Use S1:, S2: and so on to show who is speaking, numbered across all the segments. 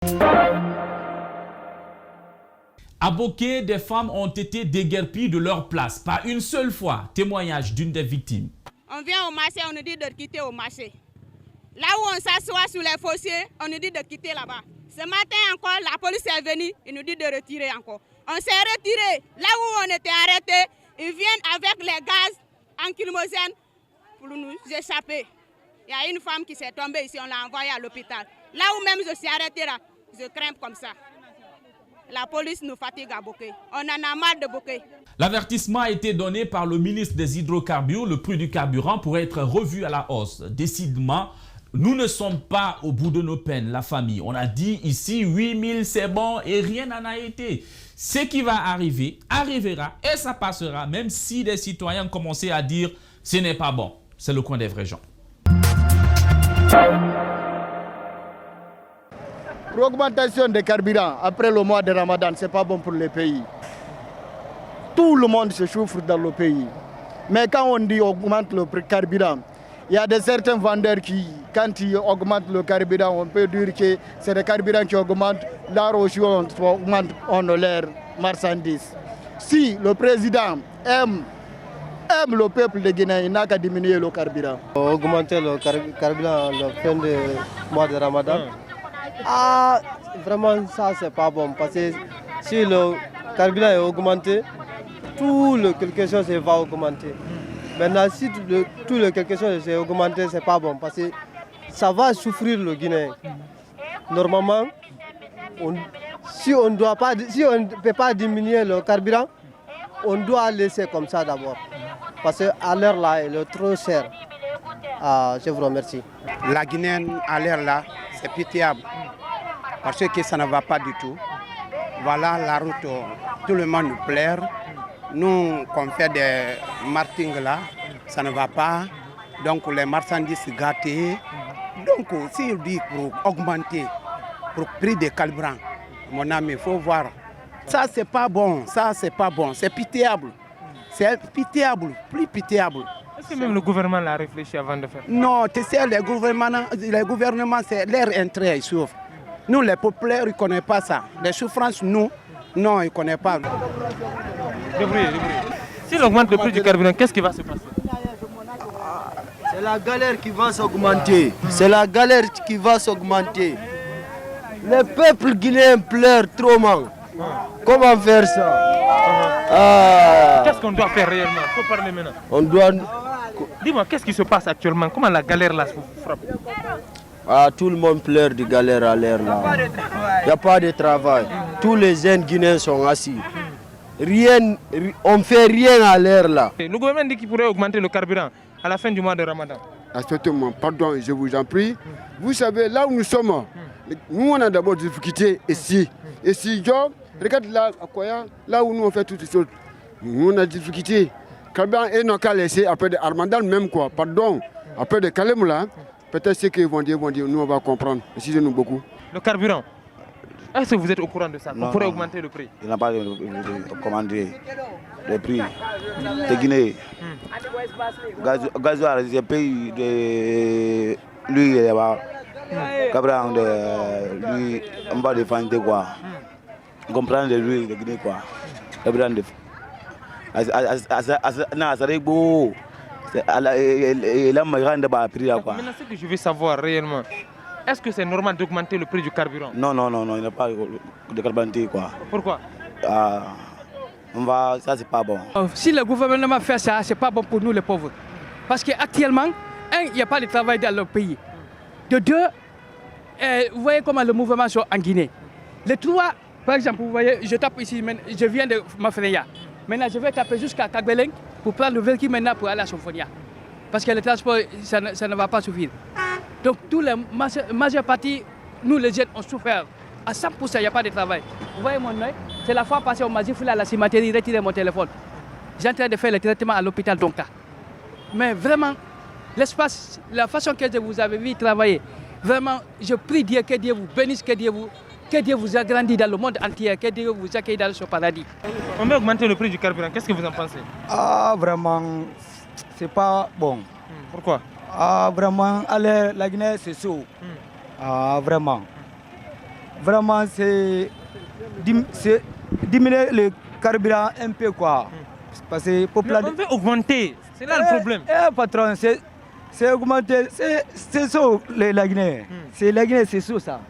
S1: À Boké, des femmes ont été déguerpies de leur place. Pas une seule fois. Témoignage d'une des victimes.
S2: On vient au marché, on nous dit de quitter au marché. Là où on s'assoit sous les fossiers, on nous dit de quitter là-bas. Ce matin encore, la police est venue, ils nous dit de retirer encore. On s'est retiré. Là où on était arrêtés, ils viennent avec les gaz anti-lacrymogènes pour nous échapper. Il y a une femme qui s'est tombée ici, on l'a envoyée à l'hôpital. Là où même je suis arrêtée là, je crains comme ça. La police nous fatigue à Boké. On en a marre de Boké.
S1: L'avertissement a été donné par le ministre des Hydrocarbures. Le prix du carburant pourrait être revu à la hausse. Décidément, nous ne sommes pas au bout de nos peines, la famille. On a dit ici 8000 c'est bon et rien n'en a été. Ce qui va arriver, arrivera et ça passera, même si les citoyens ont commencé à dire ce n'est pas bon. C'est le coin des vrais gens.
S3: L'augmentation des carburants après le mois de Ramadan, ce n'est pas bon pour le pays. Tout le monde se souffre dans le pays. Mais quand on dit augmente le carburant, il y a certains vendeurs qui, quand ils augmentent le carburant, on peut dire que c'est le carburant qui augmente, là aussi on augmente leur marchandise. Si le président aime le peuple de Guinée, il n'a qu'à diminuer le carburant.
S4: Augmenter le carburant à la fin du mois de Ramadan. Ah, vraiment, ça, c'est pas bon. Parce que si le carburant est augmenté, tout le quelque chose va augmenter. Maintenant, si tout le quelque chose est augmenté, c'est pas bon. Parce que ça va souffrir le Guinéen. Normalement, si on ne peut pas diminuer le carburant, on doit laisser comme ça d'abord. Parce qu'à l'heure là, il est trop cher. Ah, je vous remercie.
S5: La Guinée, à l'heure là, c'est pitiable. Parce que ça ne va pas du tout. Voilà la route, tout le monde nous plaît. Nous, qu'on fait des martings là, ça ne va pas. Donc les marchandises gâtées. Donc s'il dit pour augmenter, pour le prix des carburants, mon ami, il faut voir. Ça, c'est pas bon. Ça, c'est pas bon. C'est pitiable. C'est pitiable, plus pitiable.
S6: Est-ce que même le gouvernement l'a réfléchi avant de faire?
S5: Non, tu sais, les gouvernements, c'est leur intérêt, ils souffrent. Nous, les populaires, ils ne connaissent pas ça. Les souffrances, nous, non, ils ne connaissent pas.
S6: Débrouillez. S'il augmente le prix du carburant, qu'est-ce qui va se passer?
S4: C'est la galère qui va s'augmenter. C'est la galère qui va s'augmenter. Le peuple guinéen pleure trop mal. Comment faire ça?
S6: Qu'est-ce qu'on doit faire réellement? Il faut parler maintenant.
S4: On doit...
S6: Dis-moi, qu'est-ce qui se passe actuellement? Comment la galère là se frappe?
S4: Tout le monde pleure de galère à l'air là. Il n'y a pas de travail. Tous les jeunes Guinéens sont assis. Rien, on ne fait rien à l'air là.
S6: Le gouvernement dit qu'il pourrait augmenter le carburant à la fin du mois de Ramadan.
S7: Absolument, pardon, je vous en prie. Vous savez, là où nous sommes, nous on a d'abord des difficultés ici. Ici, regarde là, à Koya, là où nous on fait toutes ces choses. Nous on a des difficultés. Carburant et non qu'à laisser après de Ramadan même quoi, pardon. Après de Kalem là, peut-être ce qu'ils vont dire, nous on va comprendre. Excusez-nous beaucoup.
S6: Le carburant, est-ce que vous êtes au courant de ça? On pourrait augmenter le prix.
S8: Il n'a pas commandé le prix de Guinée. Gasoil, c'est pays de lui, il va. Carburant, lui, on va défendre quoi. Comprendre de lui, de Guinée quoi. Carburant de. Non, ça est beau. Maintenant,
S6: ce que je veux savoir réellement, est-ce que c'est normal d'augmenter le prix du carburant?
S8: Non, il n'y a pas de carburant quoi.
S6: Pourquoi?
S8: Ça c'est pas bon.
S9: Si le gouvernement fait ça, c'est pas bon pour nous les pauvres. Parce qu'actuellement, il n'y a pas de travail dans le pays. De deux, vous voyez comment le mouvement est en Guinée. Les trois, par exemple, vous voyez, je tape ici, je viens de Mafreya. Maintenant, je vais taper jusqu'à Kagbeleng pour prendre le véhicule maintenant pour aller à Sofonia. Parce que le transport, ça ne va pas suffire. Donc, tous les majeure partie, nous les jeunes, on souffert. À 100%, il n'y a pas de travail. Vous voyez mon œil? C'est la fois passée, on m'a dit, il faut aller à la cimenterie, retirer mon téléphone. J'ai en train de faire le traitement à l'hôpital Donka. Mais vraiment, l'espace, la façon que vous avez vu travailler, vraiment, je prie Dieu que Dieu vous bénisse, que Dieu vous agrandisse dans le monde entier, que Dieu vous accueille dans ce paradis.
S6: On va augmenter le prix du carburant, qu'est-ce que vous en pensez?
S10: Vraiment, c'est pas bon. vraiment c'est diminuer le carburant un peu quoi. Parce que
S6: On veut augmenter, c'est là le problème.
S10: Patron, c'est augmenter, c'est ça la Guinée. C'est la Guinée, c'est ça.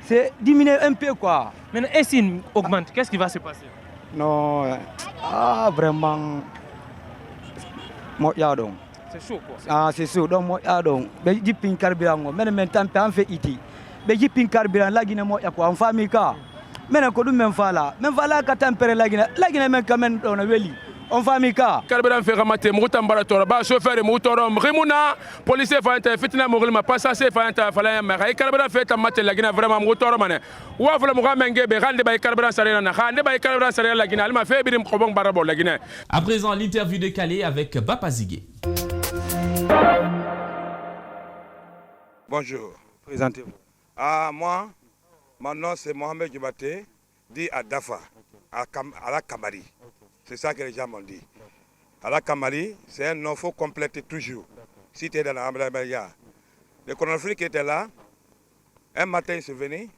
S10: C'est diminuer un peu quoi.
S6: Maintenant, et s'il augmente, qu'est-ce qui va se passer?
S10: Non, vraiment, moi donc.
S6: C'est chaud quoi.
S10: C'est chaud, donc moi donc. Mais j'ai pris carburant, mais maintenant on fait iti. Mais j'ai pris carburant, la Guinée moi quoi, en famille quoi. Mais on peut même faire là quand tempérer la Guinée même quand même on a veli. On famille quoi.
S11: Carburant fait ramater, mouton baratora, ba chauffeur mouton rimuna, policier fait fitina mourima, passager fait fallait mais carburant fait ramater la Guinée vraiment mouton mané. Ou voilà mo gamenge be rande bay carburant sarena na rande bay carburant sarena la Guinée, alma fait birim kobong barabo la Guinée.
S1: À présent l'interview de Calais avec Bapa Zigué.
S12: Bonjour.
S6: Présentez-vous.
S12: Moi, mon nom c'est Mohamed Djibaté, dit à Dafa, à la Kamari. C'est ça que les gens m'ont dit. À la Kamari, c'est un nom, il faut compléter toujours. Si tu es dans la Ambraya. Le colonel qui était là, un matin il s'est venu,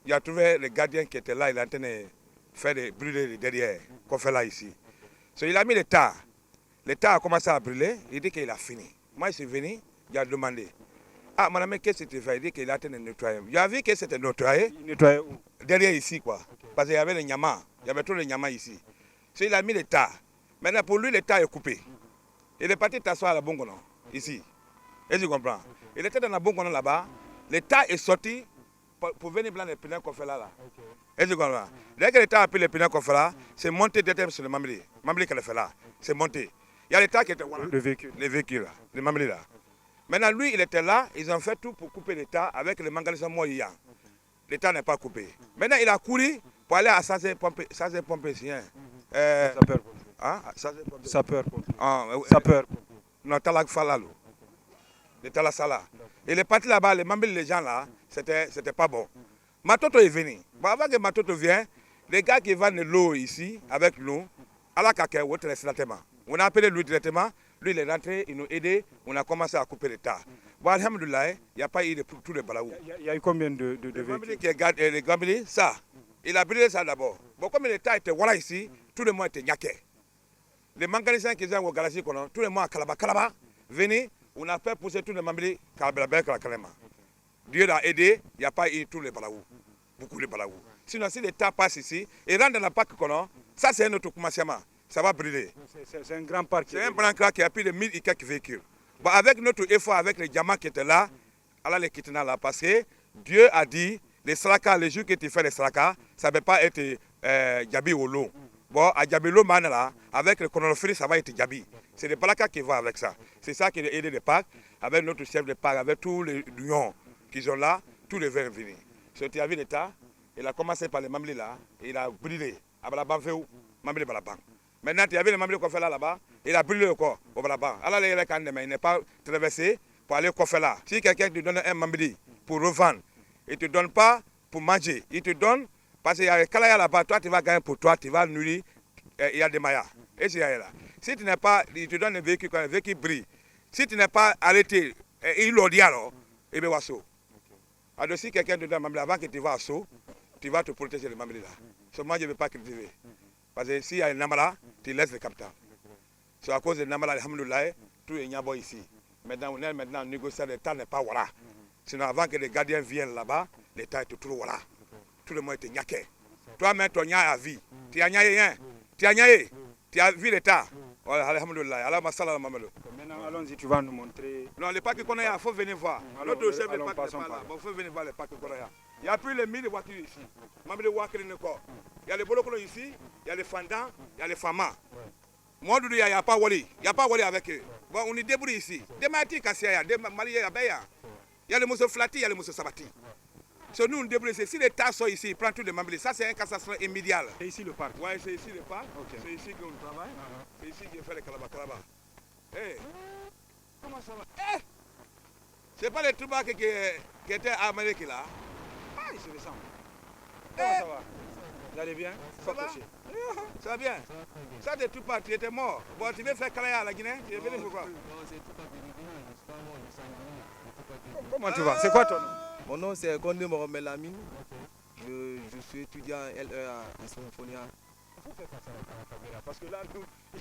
S12: il a trouvé le gardien qui était là, il est en train de faire des brûler derrière, qu'on fait là ici. So, il a mis le tas. Le tas a commencé à brûler, il dit qu'il a fini. Moi, il s'est venu, il a demandé. Ah, mon ami, qu'est-ce que tu fais? Il dit qu'il a en train de nettoyer. Il a vu que c'était nettoyé.
S6: Nettoyer où?
S12: Derrière ici, quoi. Parce qu'il y avait les nyamas. Il y avait tous les nyamas ici. So, il a mis le tas. Maintenant, pour lui, le tas est coupé. Il est parti t'asseoir à la Bongono, ici. Et tu comprends? Il était dans la Bongono là-bas. Le tas est sorti pour venir blanc les pneus qu'on fait là. Et tu comprends? Dès que le tas a pris les pneus qu'on fait là, c'est monté derrière sur le Mamli. Mamli qu'elle fait là. C'est monté. Il y a le tas qui était voilà.
S6: Le véhicule.
S12: Les véhicules là. Les Mamli là. Maintenant, lui, il était là. Ils ont fait tout pour couper le tas avec le mangalisa moyen. Le tas n'est pas coupé. Maintenant, il a couru pour aller à Sazé-Pompé.
S6: Sapeur.
S12: Hein?
S6: Sapeur.
S12: Sapeur. Non, Talag Falalo. Le Talasala. Il est parti là-bas, les gens là, c'était pas bon. Matoto est venu. Bon, avant que Matoto vienne, les gars qui vendent l'eau ici, avec nous, à la caca, on a appelé lui directement. Lui, il est rentré, il nous a aidé, on a commencé à couper le tas. Bon, alhamdoulilah, il n'y a pas eu de tous les balaous.
S6: Il y a eu combien de
S12: véhicules qui regardent les Gambili, ça. Il a brûlé ça d'abord. Bon, comme le tas était voilà ici, tout le monde était niaqué. Les mangalisiens qui sont au Galaxie, tout le monde à Kalaba, venez, on a fait pousser tous les Mambili, Kalaba. Dieu l'a aidé, il n'y a pas eu tous les balaous. Beaucoup de balaous. Sinon, si le tas passe ici, et rentre dans la PAC, ça c'est un autre commencement. Ça va brûler.
S6: C'est un grand parc.
S12: C'est un grand parc qui a plus de 1000 et quelques véhicules. Bon, avec notre effort, avec les diamants qui étaient là, Allah les quitte là, parce que Dieu a dit, les salakas, les jours que tu fais les salakas, ça ne peut pas être Djabi ou l'eau. Bon, à Djabi l'eau, avec le coronavirus, ça va être Djabi. C'est les palakas qui vont avec ça. C'est ça qui a aidé le parc, avec notre chef de parc, avec tous les lions qui sont là, tous les verts venus. So, tu as vu l'État, il a commencé par les Mamli là, et il a brûlé. À Balaban, Mamli Balaban. Maintenant, tu as vu les Mamli qu'on fait là-bas, il a brûlé le corps au Balaban. Alors, il n'est pas traversé pour aller au là. Si quelqu'un te donne un Mamli pour revendre, il ne te donne pas pour manger, il te donne parce qu'il y a un Kalaya là-bas, toi tu vas gagner pour toi, tu vas nourrir, il y a des mayas. Et c'est là. Si tu n'es pas, il te donne un véhicule brille. Si tu n'es pas arrêté, il l'a dit alors, il va au alors si quelqu'un te donne un Mamli avant que tu vas à Sceaux, tu vas te protéger le Mamli là. Seulement, je ne vais pas critiquer. Parce que s'il y a un Namala, tu laisses le capital. C'est à cause de Namala, alhamdoulilah, tout est Nyabo ici. Maintenant, on est maintenant négocié, le temps n'est pas voilà. Sinon, avant que les gardiens viennent là-bas, l'État est toujours voilà. Tout le monde était niaqué. Toi-même, ton nia à vie. Tu as niaé, hein? Tu as niaé. Tu as vu l'État. Alhamdoulilah. Allah masala mamadou.
S6: Maintenant, allons-y, tu vas nous montrer.
S12: Non, le parc qu'on a, il faut venir voir. L'autre chef de parc n'est pas là. Il faut venir voir le parc qu'on a. Il n'y a plus les 1000 voitures ici. Même les voitures encore. Il y a les bolokolo ici, il y a les fandans, il y a les famas. Moi, il n'y a pas Wali. Il n'y a pas Wali avec eux. Bon, on est débrouillé ici. Des Maïti Kassia, des Maliens, il y a les Moussa Flati, il y a les Moussa Sabati. So, nous, on débrouille. Si les tas sont ici, ils prennent tous les membres. Ça, c'est un cassation immédiat.
S6: C'est ici le parc?
S12: Oui, c'est ici le parc.
S6: Okay.
S12: C'est ici qu'on travaille. C'est ici qu'on fait les calabas. Hey. Comment ça va? Hey. C'est pas les troubas qui étaient à Amérique là.
S6: Ah, il se ressemble. Comment ça va? Vous allez bien?
S12: Ça va? Ça va bien. Ça, des troubas, tu étais mort. Bon, tu veux faire Kalaya à la Guinée? Tu es venu pourquoi?
S6: Comment tu vas? C'est quoi ton nom?
S13: Mon nom c'est Kondé Mohamed Lamine. Je suis étudiant LE à Symphonia.
S14: Il faut faire face à la caméra parce que là,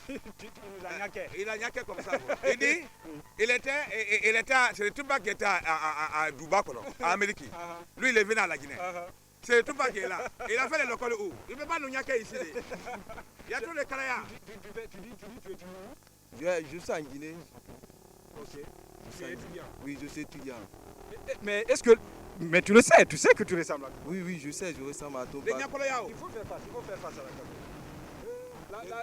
S14: il nous a niaqué.
S12: Il a niaqué comme ça. Il dit, c'est le Tupac qui était à Dubaï, à Amérique. Lui, il est venu à la Guinée. C'est le Tupac qui est là. Il a fait les locaux où? Il ne peut pas nous niaquer ici. Il y a tous les Kalayas.
S14: Tu dis, tu es où?
S13: Je suis en Guinée.
S14: Ok. Tu es étudiant?
S13: Oui, je suis étudiant.
S14: Mais est-ce que... Mais tu le sais, tu sais que tu ressembles à toi.
S13: Oui, je sais, je ressemble à Tupac.
S14: Il faut faire face à la caméra. Là,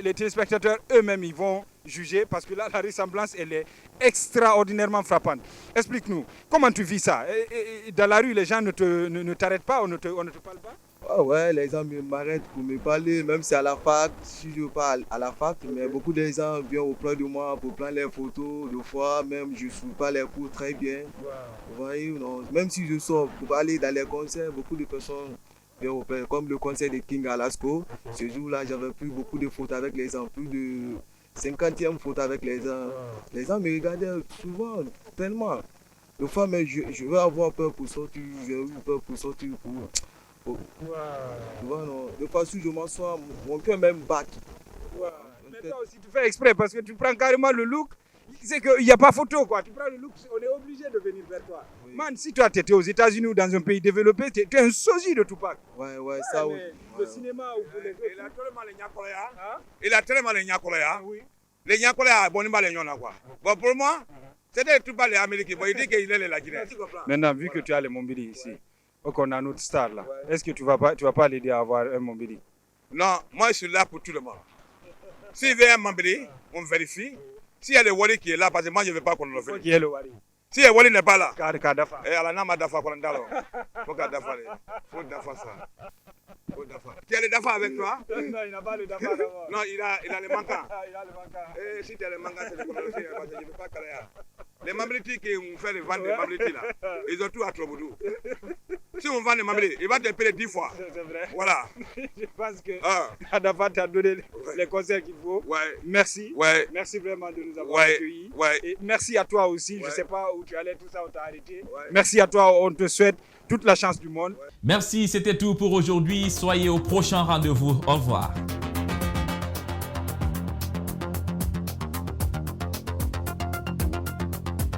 S14: les téléspectateurs eux-mêmes, ils vont juger parce que là, la ressemblance, elle est extraordinairement frappante. Explique-nous, comment tu vis ça? Et dans la rue, les gens ne t'arrêtent pas, on ne te parle pas?
S13: Ah ouais, les gens m'arrêtent pour me parler, même si à la fac, si je parle à la fac, mais beaucoup de gens viennent auprès de moi pour prendre les photos. Des fois, même je ne suis pas les cours très bien. Vous voyez, non? Même si je sors pour aller dans les concerts, beaucoup de personnes viennent auprès, comme le concert de King Alasco. Ce jour-là, j'avais pris beaucoup de photos avec les gens, plus de 50e photos avec les gens. Les gens me regardaient souvent, tellement. Des fois, mais je vais avoir peur pour sortir, j'ai eu peur pour sortir pour... De façon, je m'assois, mon cœur même bat.
S14: Mais toi aussi, tu fais exprès parce que tu prends carrément le look. C'est qu'il n'y a pas photo, quoi. Tu prends le look, on est obligé de venir vers toi. Oui. Man, si toi, tu étais aux États-Unis ou dans un pays développé, tu es un sosie de Tupac.
S13: Ouais, ça oui.
S14: Le cinéma ou pour les autres.
S12: Il a tellement les Nyakolaya. Il a tellement les Nyakolaya. Oui. Les Nyakolaya, bon, il m'a les Nyona, quoi. Bon, pour moi, c'était Tupac les Américains. Bon, il dit qu'il est la Guinée.
S14: Maintenant, vu que tu as les Mombili ici, on a notre star là. Est-ce que tu vas pas l'aider à avoir un Mombili?
S12: Non, moi je suis là pour tout le monde. S'il veut un Mombili, on vérifie. S'il y a le Wali qui est là, parce que moi je ne veux pas qu'on le fasse.
S14: Qui est le Wali?
S12: Si le Wali n'est pas là.
S14: Dafa.
S12: Et alors, n'a Dafa qu'on a faut Dafa. Faut Dafa ça. Faut Dafa. Tu as le Dafa avec toi?
S14: Non, il n'a pas le Dafa d'abord.
S12: Non, il a le manquant.
S14: Il a le manquant.
S12: Et si tu as le manquant, c'est le problème. Parce que je ne veux pas Kalaya. Les Mamliti qui ont fait les ventes des Mamliti là, ils ont tout à Troboudou. Si on vend des Mamliti, il va te payer 10 fois.
S14: C'est vrai.
S12: Voilà.
S14: Je pense que Dafa t'a donné les conseils qu'il faut.
S12: Ouais.
S14: Merci.
S12: Ouais.
S14: Merci vraiment de nous avoir accueillis.
S12: Ouais.
S14: Et merci à toi aussi. Ouais. Je ne sais pas où tu allais, tout ça, on t'a arrêté. Ouais. Merci à toi, on te souhaite toute la chance du monde.
S1: Merci, c'était tout pour aujourd'hui. Soyez au prochain rendez-vous. Au revoir.